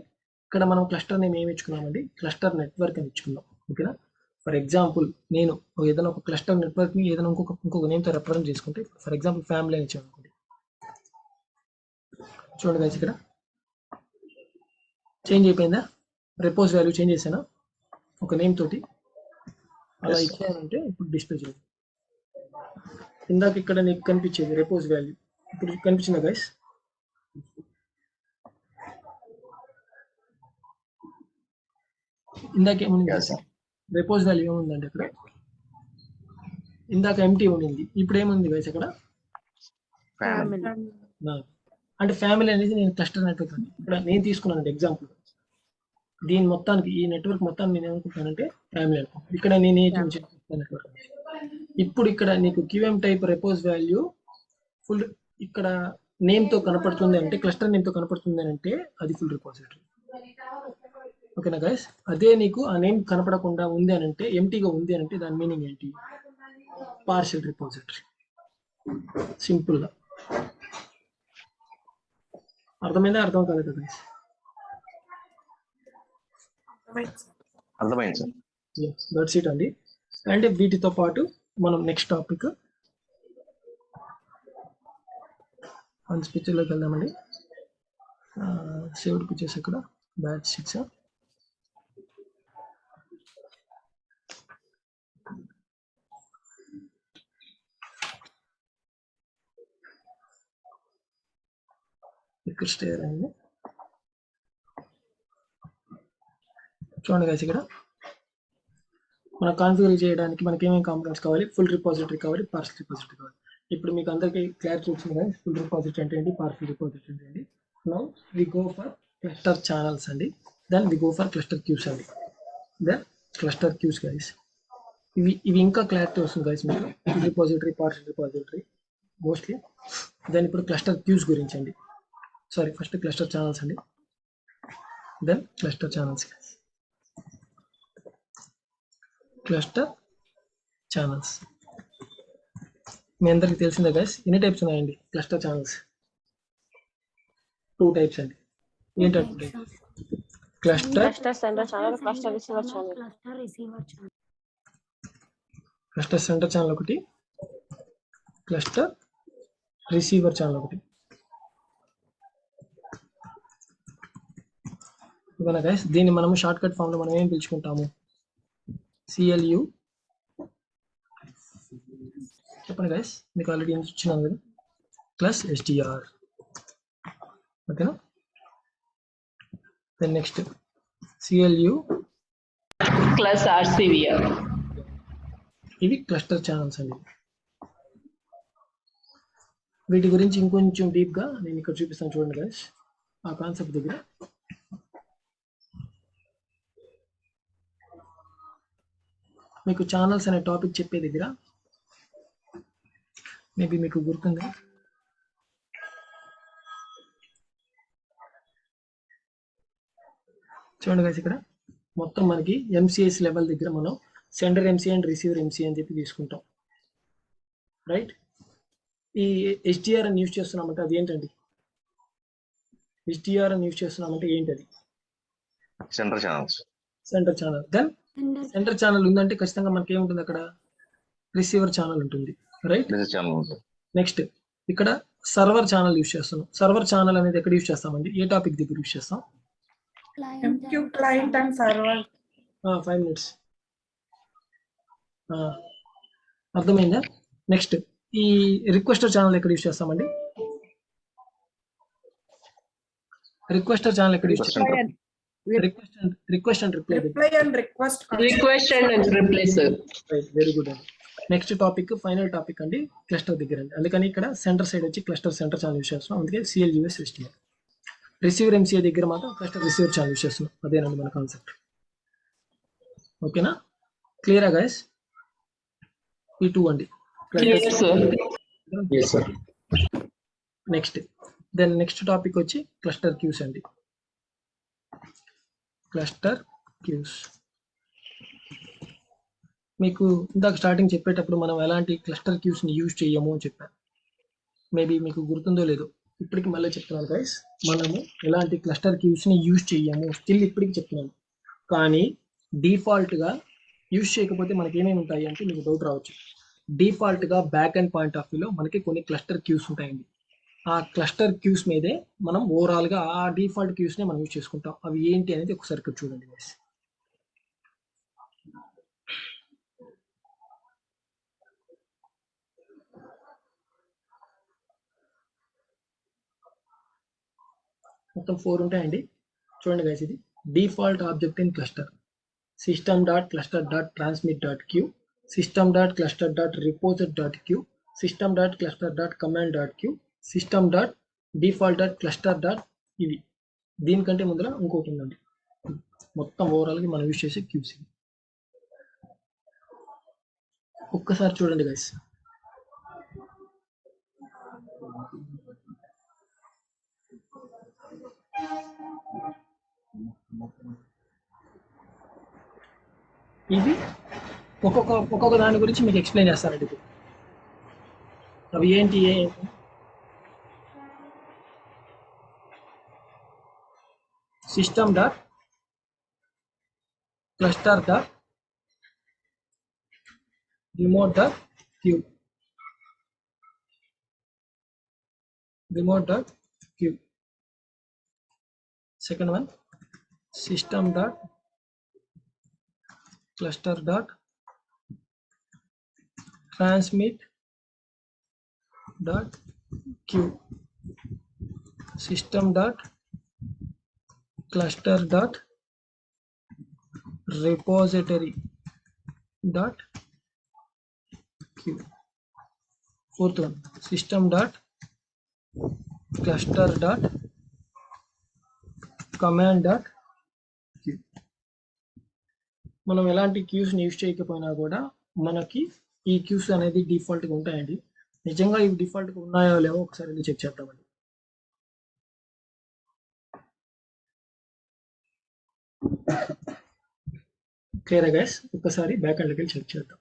ఇక్కడ మనం క్లస్టర్ నేమ్ ఏమి ఇచ్చుకున్నామండి? క్లస్టర్ నెట్వర్క్ అని ఇచ్చుకున్నాం. ఓకేనా. ఫర్ ఎగ్జాంపుల్ నేను ఏదైనా ఒక క్లస్టర్ నెట్వర్క్ ని ఏదైనా ఇంకొక నేమ్తో రిప్రజెంట్ చేసుకుంటే, ఫర్ ఎగ్జాంపుల్ ఫ్యామిలీ అని ఇచ్చాను అనుకోండి. చూడండి guys, ఇక్కడ చేంజ్ అయిపోయిందా? రెపోజ్ వాల్యూ చేంజ్ చేసానా ఒక నేమ్ తోటి? అలా ఇచ్చానంటే ఇప్పుడు డిస్ప్లే చేయండి. ఇందాక ఇక్కడ నీకు కనిపించేది రెపోజ్ వాల్యూ, ఇప్పుడు కనిపించిందా గైస్? ఇందాక ఏముంది? రెపోజ్ వాల్యూ ఏముందండి అక్కడ? ఇందాక ఎంటీ ఉండింది, ఇప్పుడు ఏముంది గైస్ అక్కడ? అంటే ఫ్యామిలీ అనేది నేను క్లస్టర్ నెట్వర్క్ అండి. ఇక్కడ నేను తీసుకున్నాను ఎగ్జాంపుల్. దీని మొత్తానికి, ఈ నెట్వర్క్ మొత్తాన్ని నేను ఏమనుకుంటానంటే ఫ్యామిలీ అనుకో. ఇక్కడ నేను నెట్వర్క్. ఇప్పుడు ఇక్కడ నీకు QM టైప్ రెపోజ్ వాల్యూ ఫుల్ ఇక్కడ నేమ్ తో కనపడుతుంది అంటే, క్లస్టర్ నేమ్ తో కనపడుతుంది అంటే అది ఫుల్ రిపోజిటరీ. ఓకేనా గైస్? అదే నీకు ఆ నేమ్ కనపడకుండా ఉంది అని అంటే, ఎంటీగా ఉంది అని అంటే, దాని మీనింగ్ ఏంటి? Partial repository. సింపుల్ గా అర్థమైందా? అర్థం కాదు కదా గైస్? అర్థమైంది సార్. దట్స్ ఇట్ అండి. అండ్ వీటితో పాటు మనం నెక్స్ట్ టాపిక్ వన్స్ పిక్చర్లోకి వెళ్దామండి. సేవ్డ్ పిక్చర్స్ ఇక్కడ బ్యాచ్ 6. ఇక్కడ స్టే అయింది. చూడండి guys, ఇక్కడ మనం కాన్ఫిగర్ చేయడానికి మనకి ఏమేమి కాంపోనెంట్స్ కావాలి? ఫుల్ రిపాజిటరీ కావాలి, పార్షియల్ రిపాజిటరీ కావాలి. ఇప్పుడు మీకు అందరికీ క్లారిటీ వచ్చింది కదా, ఫుల్ రిపాజిటరీ అంటే ఏంటి, పార్షియల్ రిపాజిటరీ అంటే ఏంటి. Now we go for cluster channels అండి. Then we go for cluster queues అండి. దెన్ క్లస్టర్ క్యూస్ గైస్, ఇవి ఇంకా క్లారిటీ వస్తుంది గైస్ మీకు. Full repository, partial repository mostly. Then ఇప్పుడు క్లస్టర్ క్యూస్ గురించి అండి. సారీ, ఫస్ట్ క్లస్టర్ ఛానల్స్ అండి. Then cluster channels. Cluster channels మీ అందరికి తెలిసిందే గైస్. ఎన్ని టైప్స్ ఉన్నాయండి క్లస్టర్ ఛానల్స్? 2 టైప్స్ అండి. ఏంటంటే cluster sender channel, cluster receiver channel. Cluster sender channel ఒకటి, క్లస్టర్ రిసీవర్ ఛానల్ ఒకటి. ఓకేనా గైస్? దీన్ని మనము షార్ట్ కట్ ఫామ్ లో మనం ఏం పిలుచుకుంటాము? CLU. చెప్పండి గైస్, మీకు ఆల్రెడీ ఇచ్చినాను కదా, ప్లస్ STR. ఓకేనా? Then next CLU plus RCVR. ఇవి క్లస్టర్ ఛానల్స్ అండి. వీటి గురించి ఇంకొంచెం డీప్ గా నేను ఇక్కడ చూపిస్తాను. చూడండి గైస్, ఆ కాన్సెప్ట్ దగ్గర మీకు ఛానల్స్ అనే టాపిక్ చెప్పే దగ్గర మేబీ మీకు గుర్తుందా, చూడండి గైస్, ఇక్కడ మొత్తం మనకి MCS లెవెల్ దగ్గర మనం sender MC and receiver MC అని చెప్పి తీసుకుంటాం, రైట్? ఈ SDR అని యూజ్ చేస్తున్నామంటే అది ఏంటండి? SDR అని యూజ్ చేస్తున్నామంటే ఏంటి? అది sender channels. Sender channel. Then sender channel ఉందంటే ఖచ్చితంగా మనకి ఏముంటుంది అక్కడ? రిసీవర్ ఛానల్ ఉంటుంది, రైట్? రిసీవర్ ఛానల్ ఉంటుంది. నెక్స్ట్ ఇక్కడ సర్వర్ ఛానల్ యూస్ చేస్తున్నాం. సర్వర్ ఛానల్ అనేది ఎక్కడ యూస్ చేస్తామండి? ఏ టాపిక్ దగ్గర యూస్ చేస్తాం? MQ client and server. 5 minutes. అర్థమైందా? నెక్స్ట్ ఈ రిక్వెస్టర్ ఛానల్ ఎక్కడ యూస్ చేస్తామండి? రిక్వెస్టర్ ఛానల్ ఎక్కడ యూస్ చేస్తాం? Request and reply. Reply and request. Request and reply, sir. Right, very good అండి. నెక్స్ట్ టాపిక్ ఫైనల్ టాపిక్ అండి, క్లస్టర్ దగ్గర అండి. అందుకని ఇక్కడ సెంటర్ సైడ్ వచ్చి క్లస్టర్ సెంటర్ ఛానల్ యూస్ చేస్తున్నాం, అందుకే CLUS సిస్టమ్. రిసీవర్ MCA దగ్గర మాత్రం క్లస్టర్ రిసీవర్ ఛానల్ యూస్ చేస్తున్నాం. అదేనండి మన కాన్సెప్ట్. ఓకేనా? క్లియరా గైస్? ఈ 2 అండి. Clear, sir. Yes, sir. Next then next topic వచ్చి క్లస్టర్ క్యూస్ అండి. క్లస్టర్ క్యూస్ మీకు ఇందాక స్టార్టింగ్ చెప్పేటప్పుడు మనం ఎలాంటి క్లస్టర్ క్యూస్ని యూజ్ చేయము అని చెప్పాను. మేబీ మీకు గుర్తుందో లేదో, ఇప్పటికి మళ్ళీ చెప్తున్నాను గైస్. మనము ఎలాంటి క్లస్టర్ క్యూస్ని యూజ్ చేయము, స్టిల్ ఇప్పటికి చెప్తున్నాను. కానీ డిఫాల్ట్గా యూజ్ చేయకపోతే మనకి ఏమేమి ఉంటాయి అంటే మీకు డౌట్ రావచ్చు. డిఫాల్ట్గా బ్యాక్ అండ్ పాయింట్ ఆఫ్ వ్యూలో మనకి కొన్ని క్లస్టర్ క్యూస్ ఉంటాయండి. ఆ క్లస్టర్ క్యూస్ మీదే మనం ఓవరాల్గా ఆ డిఫాల్ట్ క్యూస్ని మనం యూజ్ చేసుకుంటాం. అవి ఏంటి అనేది ఒకసారి ఇక్కడ చూడండి గైస్. మొత్తం 4 ఉంటాయండి. చూడండి గైస్, ఇది default object in cluster, system.cluster.transmit.q, system.cluster.reposit.q, system.cluster.command.q, system.default.cluster. ఇవి దీనికంటే ముందర ఇంకోటి ఉందండి. మొత్తం ఓవరాల్గా మనం యూజ్ చేసే క్యూస్. ఒక్కసారి చూడండి గైస్. ఇది ఒక్కొక్క దాని గురించి మీకు ఎక్స్ప్లెయిన్ చేస్తానండి. ఇప్పుడు అవి ఏంటి? System dot cluster dot remote dot queue, remote dot queue. Second one system dot cluster dot transmit dot q, system dot cluster dot repository dot q. Fourth one system dot cluster dot command dot q. మనం ఎలాంటి క్యూస్ని use చేయకపోయినా కూడా మనకి ఈ cues అనేది డిఫాల్ట్గా ఉంటాయండి. నిజంగా ఇవి డిఫాల్ట్గా ఉన్నాయో లేవో ఒకసారి వెళ్ళి చెక్ చేద్దామండి. Clear guys? ఒక్కసారి బ్యాక్ ఎండ్కి వెళ్ళి చెక్ చేద్దాం.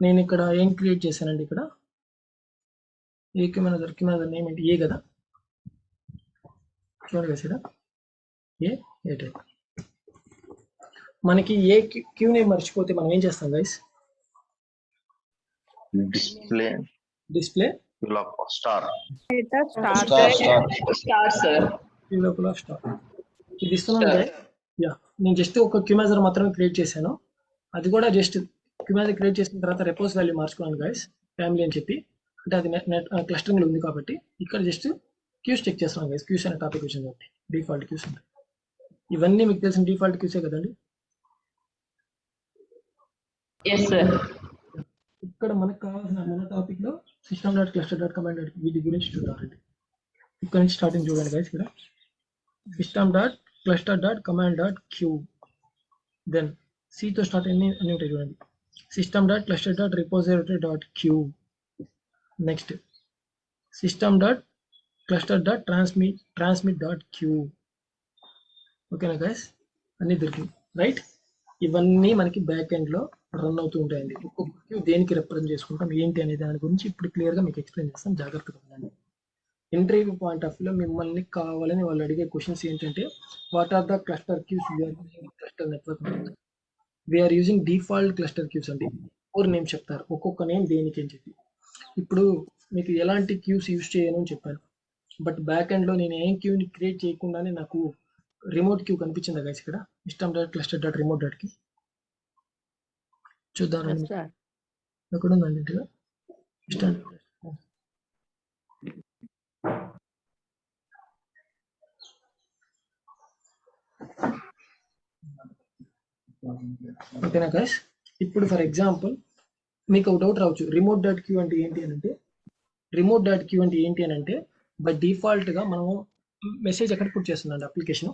నేను ఇక్కడ ఏం క్రియేట్ చేశానండి? ఇక్కడ ఏకమైన నేమ్ ఏంటి? ఏ కదా? చూడండి గైస్, ఇక్కడ ఏ టైప్. మనకి ఏ క్యూ నేమ్ మర్చిపోతే మనం ఏం చేస్తాం guys? Display star Sir. Queue లోపల స్టార్ ఇది ఇస్తున్నాను గైస్. యా, నేను జస్ట్ ఒక క్యూమేజర్ మాత్రమే క్రియేట్ చేశాను. అది కూడా జస్ట్ క్యూమేజర్ క్రియేట్ చేసిన తర్వాత రెపోజ్ వాల్యూ మార్చుకున్నాను గైస్, ఫ్యామిలీ అని చెప్పి. అంటే అది నెట్ క్లస్టరింగ్లో ఉంది కాబట్టి ఇక్కడ జస్ట్ క్యూస్ చెక్ చేస్తున్నాను గైస్. క్యూస్ అనే టాపిక్ వచ్చింది కాబట్టి డిఫాల్ట్ క్యూస్ ఉంటాయి. ఇవన్నీ మీకు తెలిసిన డిఫాల్ట్ క్యూసే కదండి. Yes, sir. ఇక్కడ మనకు కావాల్సిన మన టాపిక్ లో system.cluster.command వీటి గురించి చూడాలండి. ఇక్కడ నుంచి స్టార్టింగ్ చూడండి గైస్. ఇక్కడ system.cluster.command.q, దెన్ C తో స్టార్ట్ అన్ని ఉంటాయి చూడండి. system.cluster.repository.q, next system.cluster.transmit.q. ఓకేనా గైస్? అన్ని దొరికింది, రైట్? ఇవన్నీ మనకి బ్యాక్ ఎండ్ లో రన్ అవుతూ ఉంటాయండి. ఒక్కొక్క క్యూ దేనికి రిప్రజెంట్ చేసుకుంటాం ఏంటి అనే దాని గురించి ఇప్పుడు క్లియర్ గా మీకు ఎక్స్ప్లెయిన్ చేస్తాం. జాగ్రత్తగా ఉండండి. ఇంటర్వ్యూ పాయింట్ ఆఫ్ వ్యూలో మిమ్మల్ని కావాలని వాళ్ళు అడిగే క్వశ్చన్స్ ఏంటంటే what are the cluster queues we're using cluster network. We're using default cluster queues అండి. 4 నేమ్స్ చెప్తారు, ఒక్కొక్క నేమ్ దేనికి అని చెప్పి. ఇప్పుడు మీకు ఎలాంటి క్యూస్ యూజ్ చేయను అని చెప్పాను, బట్ బ్యాక్ ఎండ్లో నేను ఏం క్యూని క్రియేట్ చేయకుండానే నాకు రిమోట్ క్యూ కనిపించిందా గైస్ ఇక్కడ system dot cluster dot remote dot queue చూద్దాం రండి. ఎక్కడ ఉందండి ఇంటిగా సిస్టమ్. ఓకేనా గైస్. ఇప్పుడు ఫర్ ఎగ్జాంపుల్ మీకు ఒక డౌట్ రావచ్చు, రిమోట్ డాట్ క్యూ అంటే ఏంటి అని అంటే, రిమోట్ డాట్ క్యూ అంటే ఏంటి అని అంటే బై డిఫాల్ట్గా మనం మెసేజ్ ఎక్కడ పుట్ చేస్తుందండి అప్లికేషన్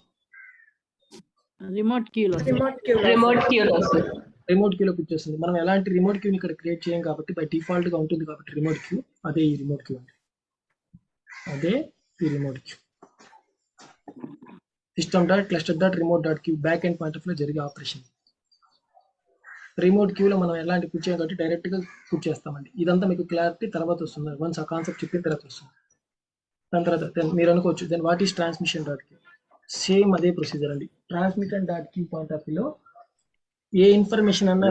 రిమోట్ క్యూలో పుట్ చేస్తుంది. మనం ఎలాంటి రిమోట్ క్యూని ఇక్కడ క్రియేట్ చేయం కాబట్టి బై డిఫాల్ట్గా ఉంటుంది కాబట్టి రిమోట్ క్యూ అదే ఈ రిమోట్ క్యూ అండి. అదే ఈ remote queue system dot cluster dot remote dot queue back end point of లో జరిగే ఆపరేషన్. రిమోట్ క్యూలో మనం ఎలాంటి పుట్ చేయం కాబట్టి డైరెక్ట్గా పుట్ చేస్తామండి. ఇదంతా మీకు క్లారిటీ తర్వాత వస్తుంది, వన్స్ ఆ కాన్సెప్ట్ చెప్పిన తర్వాత వస్తుంది. దాని తర్వాత మీరు అనుకోవచ్చు then what is transmission dot queue. Same అదే ప్రొసీజర్ అండి. Transmission dot queue point of వ్యూలో ఏ ఇన్ఫర్మేషన్ అన్నా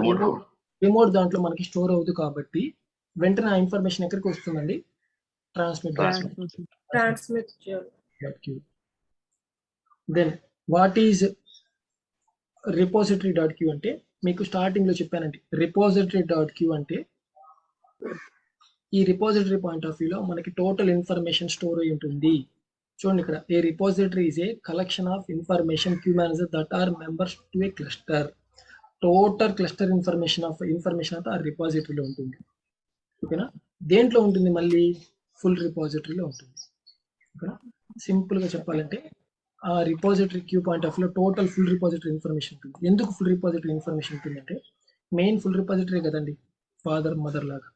రిమోట్ దాంట్లో మనకి స్టోర్ అవుతుంది కాబట్టి వెంటనే ఆ ఇన్ఫర్మేషన్ ఎక్కడికి వస్తుందండి, transmit dot queue. Then what is repository dot queue అంటే మీకు స్టార్టింగ్ లో చెప్పానండి, రిపోజిటరీ డాట్ క్యూ అంటే ఈ రిపోజిటరీ పాయింట్ ఆఫ్ వ్యూలో మనకి టోటల్ ఇన్ఫర్మేషన్ స్టోర్ అయి ఉంటుంది. చూడండి ఇక్కడ, a repository is a collection of information queue manager that are members to a cluster. Total cluster information అంతా ఆ రిపోజిటరీలో ఉంటుంది. ఓకేనా. దేంట్లో ఉంటుంది మళ్ళీ, ఫుల్ రిపోజిటరీలో ఉంటుంది. ఓకేనా. సింపుల్ గా చెప్పాలంటే ఆ రిపోజిటరీ క్యూ పాయింట్ ఆఫ్ లో టోటల్ ఫుల్ రిపోజిటరీ ఇన్ఫర్మేషన్ ఉంటుంది. ఎందుకు ఫుల్ రిపోజిటరీ ఇన్ఫర్మేషన్ ఉంటుంది అంటే మెయిన్ ఫుల్ రిపోజిటరీ కదండి, ఫాదర్ మదర్ లాగా.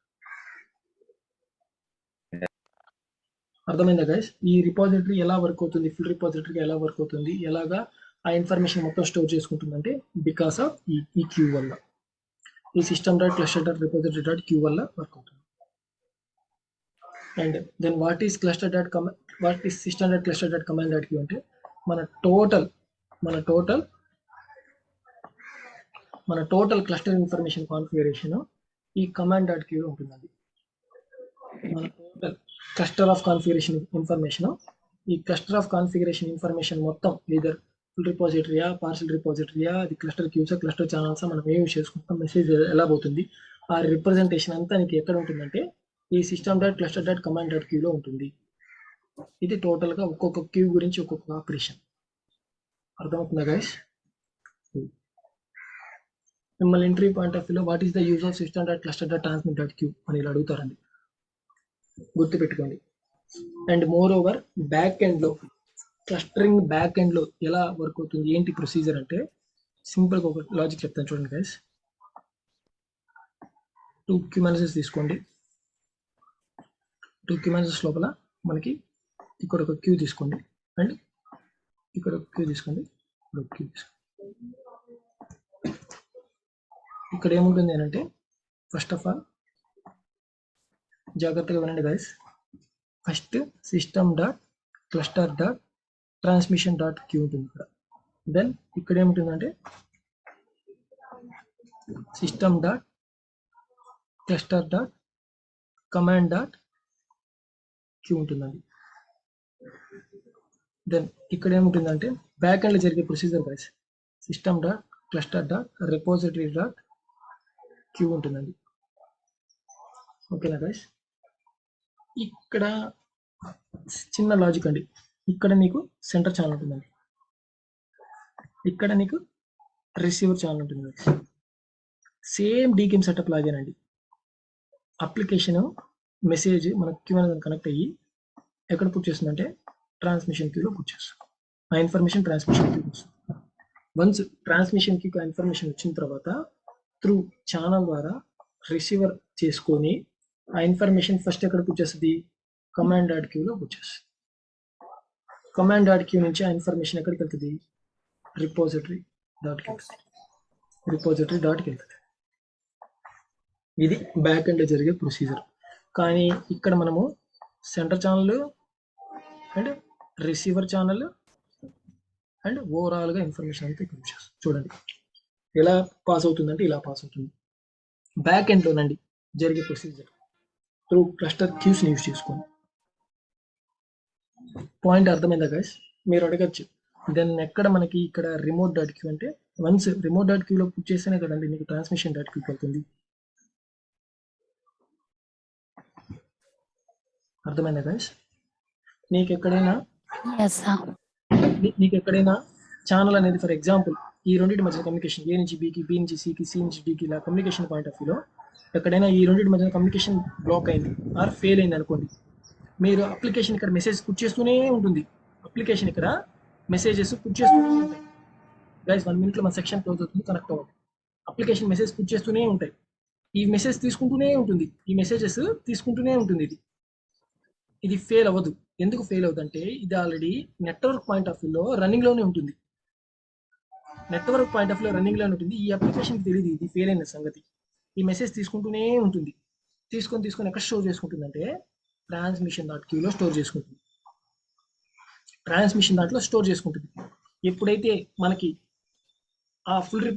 అర్థమైందా గైస్. ఈ రిపోజిటరీ ఎలా వర్క్ అవుతుంది, ఫుల్ రిపోజిటరీ ఎలా వర్క్ అవుతుంది, ఎలాగా ఆ ఇన్ఫర్మేషన్ మొత్తం స్టోర్ చేసుకుంటుందంటే బికాస్ ఆఫ్ ఈ క్యూ వల్ల, ఈ system dot cluster dot repository dot queue వల్ల వర్క్ అవుతుంది. And then what is cluster dot what is system dot cluster dot command dot queue అంటే మన టోటల్ క్లస్టర్ ఇన్ఫర్మేషన్ కాన్ఫిగరేషన్ ఈ command dot క్యూలో ఉంటుందండి. మన total cluster of configuration information, ఈ cluster of configuration information మొత్తం లీదర్ ఫుల్ రిపోజిటరీయా, పార్షల్ రిపోజిటరీయా, అది క్లస్టర్ క్యూసా, క్లస్టర్ ఛానల్స్ మనం ఏం యూజ్ చేసుకుంటాం, మెసేజ్ ఎలా పోతుంది, ఆ రిప్రజెంటేషన్ అంతా నీకు ఎక్కడ ఉంటుందంటే ఈ system dot cluster dot command dot క్యూలో ఉంటుంది. ఇది టోటల్ గా ఒక్కొక్క క్యూ గురించి ఒక్కొక్క ఆపరేషన్. అర్థమవుతుందా గైస్. మిమ్మల్ని ఇంటర్వ్యూ పాయింట్ ఆఫ్ వ్యూలో what is the use of system dot cluster dot transmit dot queue అని ఇలా అడుగుతారండి, గుర్తుపెట్టుకోండి. And more over back end లో క్లస్టరింగ్ బ్యాక్ ఎండ్ లో ఎలా వర్క్ అవుతుంది, ఏంటి ప్రొసీజర్ అంటే సింపుల్ గా ఒక లాజిక్ చెప్తాను చూడండి గైస్. 2 క్యూ మేనేజర్స్ తీసుకోండి. 2 క్యూ మేనేజర్స్ లోపల మనకి ఇక్కడ ఒక క్యూ తీసుకోండి అండ్ ఇక్కడ ఒక క్యూ తీసుకోండి, ఇక్కడ ఒక క్యూ తీసుకోండి. ఇక్కడ ఏముంటుంది అని అంటే ఫస్ట్ ఆఫ్ ఆల్ జాగ్రత్తగా వినండి guys. First system dot cluster dot transmission dot queue ఉంటుంది ఇక్కడ. దెన్ ఇక్కడ ఏముంటుందంటే system dot cluster dot command dot queue ఉంటుందండి. దెన్ ఇక్కడ ఏముంటుందంటే బ్యాక్ ఎండ్ లో జరిగే procedure guys, system dot cluster dot repository dot queue ఉంటుందండి. ఓకేనా గైస్. ఇక్కడ చిన్న లాజిక్ అండి, ఇక్కడ నీకు సెంటర్ ఛానల్ ఉంటుందండి, ఇక్కడ నీకు రిసీవర్ ఛానల్ ఉంటుంది. సేమ్ డీకేమ్ సెటప్ లాగేనండి. అప్లికేషన్ మెసేజ్ మన క్యూ అనేది కనెక్ట్ అయ్యి ఎక్కడ పుట్ చేస్తుందంటే ట్రాన్స్మిషన్ క్యూలో పుట్ చేస్తుంది. ఆ ఇన్ఫర్మేషన్ ట్రాన్స్మిషన్ క్యూకి వస్తుంది. వన్స్ ట్రాన్స్మిషన్ క్యూకి ఆ ఇన్ఫర్మేషన్ వచ్చిన తర్వాత త్రూ ఛానల్ ద్వారా రిసీవర్ చేసుకొని ఆ ఇన్ఫర్మేషన్ ఫస్ట్ ఎక్కడ పుట్ చేస్తుంది, కమాండ్ డాట్ క్యూలో పుట్ చేస్తుంది. కమాండ్ డాట్ క్యూ నుంచి ఆ ఇన్ఫర్మేషన్ ఎక్కడికి వెళ్తుంది, రిపోజిటరీ డాట్కి వెళ్తుంది. ఇది బ్యాక్ ఎండ్ జరిగే ప్రొసీజర్. కానీ ఇక్కడ మనము centre channel and receiver channel and ఓవరాల్గా ఇన్ఫర్మేషన్ అంతా ఇక్కడ వచ్చేస్తుంది. చూడండి ఎలా పాస్ అవుతుందంటే ఇలా పాస్ అవుతుంది. బ్యాక్ ఎండ్లోనండి జరిగే ప్రొసీజర్ త్రూ క్లస్టర్ క్యూస్ని యూజ్ చేసుకొని. పాయింట్ అర్థమైందా గైస్? మీరు అడగచ్చు దెన్ ఎక్కడ మనకి ఇక్కడ రిమోట్ డాట్ క్యూ అంటే వన్స్ రిమోట్ డాట్ క్యూలో పుట్ చేస్తేనే కదండి మీకు ట్రాన్స్మిషన్ డాట్ క్యూకి వెళ్తుంది. అర్థమైందా గైస్? నీకు ఎక్కడైనా ఛానల్ అనేది ఫర్ ఎగ్జాంపుల్ ఈ రెండింటి మధ్య కమ్యూనికేషన్ ఏ నుంచి బీకి, బి నుంచి సికి, సి నుంచి డికి, ఇలా కమ్యూనికేషన్ పాయింట్ ఆఫ్ వ్యూలో ఎక్కడైనా ఈ రెండింటి మధ్య కమ్యూనికేషన్ బ్లాక్ అయింది ఆర్ ఫెయిల్ అయింది అనుకోండి, మీరు అప్లికేషన్ ఇక్కడ మెసేజ్ పుట్ చేస్తూనే ఉంటుంది. అప్లికేషన్ ఇక్కడ మెసేజెస్ పుట్ చేస్తూనే ఉంటాయి. గైస్ 1 minute మన సెక్షన్ క్లోజ్ అవుతుంది, కనెక్ట్ అవ్వండి. అప్లికేషన్ మెసేజ్ పుట్ చేస్తూనే ఉంటాయి. ఈ మెసేజ్ తీసుకుంటూనే ఉంటుంది, ఈ మెసేజెస్ తీసుకుంటూనే ఉంటుంది. ఇది ఫెయిల్ అవ్వదు. ఎందుకు ఫెయిల్ అవుతుందంటే ఇది ఆల్రెడీ నెట్వర్క్ పాయింట్ ఆఫ్ వ్యూలో రన్నింగ్లోనే ఉంటుంది. నెట్వర్క్ పాయింట్ ఆఫ్ వ్యూలో రన్నింగ్లోనే ఉంటుంది. ఈ అప్లికేషన్కి తెలియదు ఇది ఫెయిల్ అయిన సంగతి. ఈ మెసేజ్ తీసుకుంటూనే ఉంటుంది. తీసుకొని ఎక్కడ స్టోర్ చేసుకుంటుంది అంటే ట్రాన్స్మిషన్ డాట్ క్యూలో స్టోర్ చేసుకుంటుంది. ట్రాన్స్మిషన్ దాంట్లో స్టోర్ చేసుకుంటుంది. ఎప్పుడైతే మనకి ఆ ఫుల్